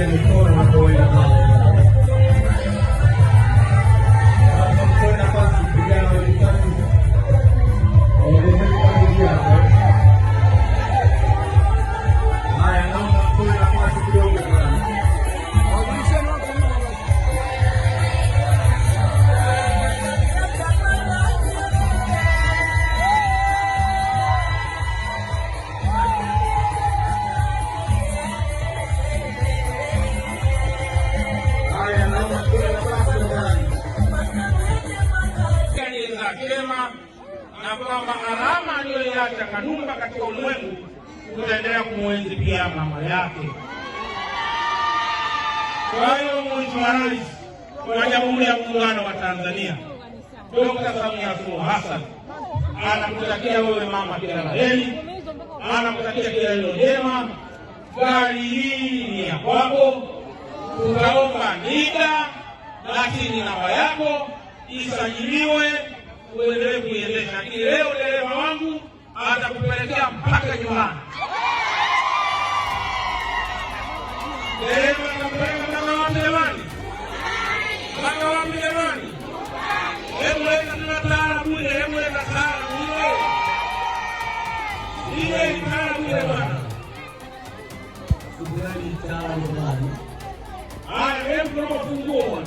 ya mikono unapoenda pale. Kwenda pasi vijana wa vitatu. Haya, naomba kwenda pasi kidogo bwana. Kilema na kwamba alama aliyoiacha Kanumba katika ulimwengu tutaendelea kumwenzi pia mama yake. Kwa hiyo Mheshimiwa Rais wa Jamhuri ya Muungano wa Tanzania Dr. Samia Suluhu Hassan anakutakia wewe mama kila la heri, anakutakia kila hilo jema. Gari hii ni ya kwako, tutaomba NIDA lakini namba yako isajiliwe uendelee kuiendesha. Lakini leo dereva wangu atakupelekea mpaka nyumbani. Dereva atakupeleka mpaka wapi jamani? Mpaka wapi jamani? Hebu leta tunataala bure, hebu leta taala bure. Ile ni taala bure bwana. Shukrani taala bwana. Haya, hebu tunafunguo bwana.